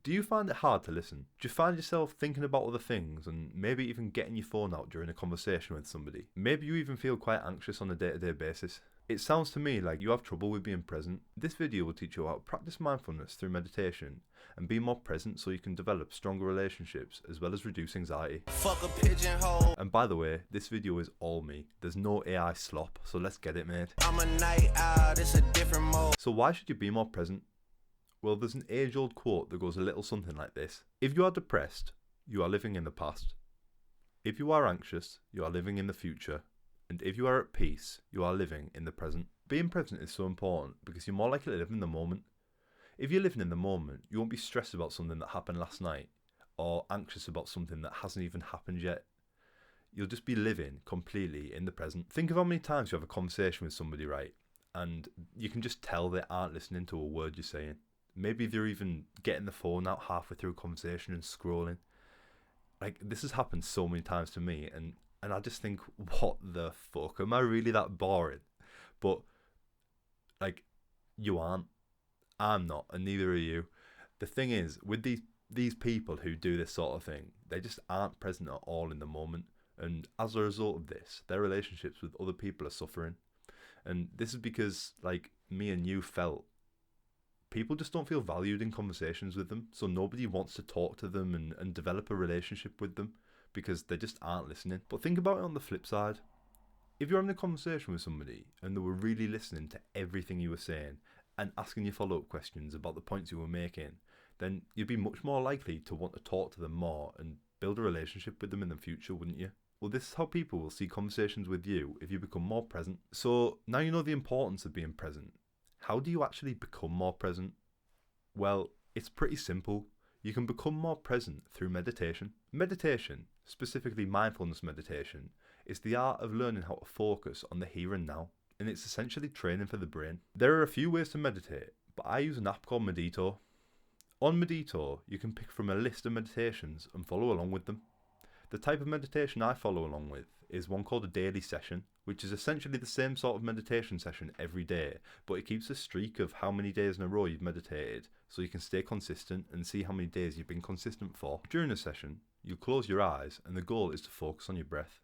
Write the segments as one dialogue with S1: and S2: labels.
S1: Do you find it hard to listen? Do you find yourself thinking about other things and maybe even getting your phone out during a conversation with somebody? Maybe you even feel quite anxious on a day-to-day basis. It sounds to me like you have trouble with being present. This video will teach you how to practice mindfulness through meditation and be more present so you can develop stronger relationships as well as reduce anxiety.
S2: Fuck a pigeonhole.
S1: And by the way, this video is all me. There's no AI slop, so let's get it, mate.
S2: I'm a night owl, it's a different mode.
S1: So why should you be more present? Well, there's an age-old quote that goes a little something like this. If you are depressed, you are living in the past. If you are anxious, you are living in the future. And if you are at peace, you are living in the present. Being present is so important because you're more likely to live in the moment. If you're living in the moment, you won't be stressed about something that happened last night or anxious about something that hasn't even happened yet. You'll just be living completely in the present. Think of how many times you have a conversation with somebody, right? And you can just tell they aren't listening to a word you're saying. Maybe they're even getting the phone out halfway through a conversation and scrolling. Like, this has happened so many times to me, and I just think, what the fuck? Am I really that boring? But, like, you aren't. I'm not, and neither are you. The thing is, with these people who do this sort of thing, they just aren't present at all in the moment. And as a result of this, their relationships with other people are suffering. And this is because, like, me and you felt, people just don't feel valued in conversations with them. So nobody wants to talk to them and develop a relationship with them because they just aren't listening. But think about it on the flip side. If you're having a conversation with somebody and they were really listening to everything you were saying and asking you follow-up questions about the points you were making, then you'd be much more likely to want to talk to them more and build a relationship with them in the future, wouldn't you? Well, this is how people will see conversations with you if you become more present. So now you know the importance of being present. How do you actually become more present? Well, it's pretty simple. You can become more present through meditation. Meditation, specifically mindfulness meditation, is the art of learning how to focus on the here and now, and it's essentially training for the brain. There are a few ways to meditate, but I use an app called Medito. On Medito, you can pick from a list of meditations and follow along with them. The type of meditation I follow along with is one called a daily session, which is essentially the same sort of meditation session every day, but it keeps a streak of how many days in a row you've meditated, so you can stay consistent and see how many days you've been consistent for. During a session, you close your eyes and the goal is to focus on your breath.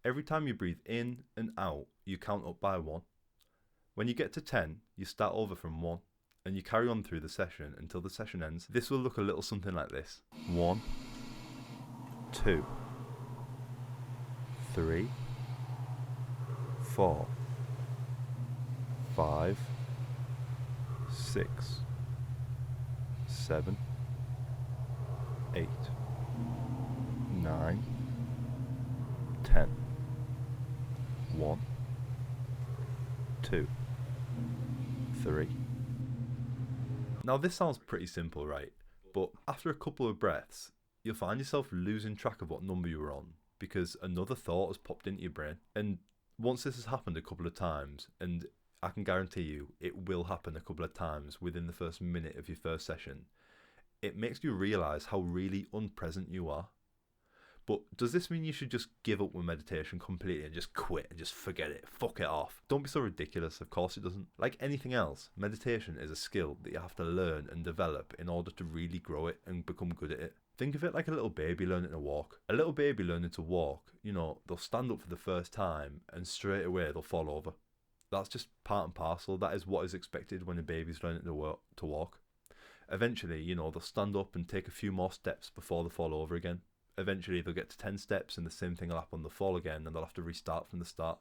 S1: Every time you breathe in and out, you count up by 1. When you get to 10, you start over from 1, and you carry on through the session until the session ends. This will look a little something like this. 1, 2, 3, 4, 5, 6, 7, 8, 9, 10. 1, 2, 3. Now this sounds pretty simple, right? But after a couple of breaths, you'll find yourself losing track of what number you were on because another thought has popped into your brain. And once this has happened a couple of times, and I can guarantee you it will happen a couple of times within the first minute of your first session, it makes you realise how really unpresent you are. But does this mean you should just give up with meditation completely and just quit and just forget it, fuck it off? Don't be so ridiculous, of course it doesn't. Like anything else, meditation is a skill that you have to learn and develop in order to really grow it and become good at it. Think of it like a little baby learning to walk. A little baby learning to walk, you know, they'll stand up for the first time and straight away they'll fall over. That's just part and parcel. That is what is expected when a baby's learning to walk. Eventually, you know, they'll stand up and take a few more steps before they fall over again. Eventually they'll get to 10 steps and the same thing will happen, they'll fall again and they'll have to restart from the start,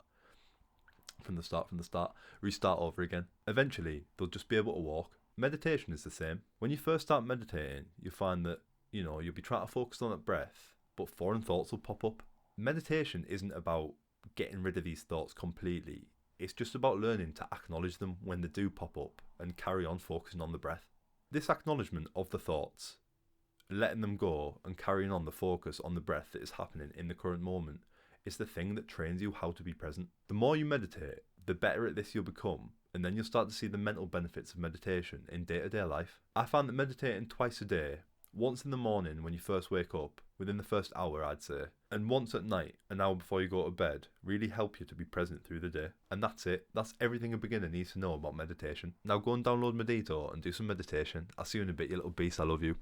S1: restart over again. Eventually they'll just be able to walk. Meditation is the same. When you first start meditating, you find that, you know, you'll be trying to focus on that breath, but foreign thoughts will pop up. Meditation isn't about getting rid of these thoughts completely. It's just about learning to acknowledge them when they do pop up and carry on focusing on the breath. This acknowledgement of the thoughts, letting them go and carrying on the focus on the breath that is happening in the current moment is the thing that trains you how to be present. The more you meditate, the better at this you'll become, and then you'll start to see the mental benefits of meditation in day-to-day life. I found that meditating twice a day Once in the morning when you first wake up, within the first hour I'd say, and once at night, an hour before you go to bed, really help you to be present through the day. And that's it. That's everything a beginner needs to know about meditation. Now go and download Medito and do some meditation. I'll see you in a bit, you little beast. I love you.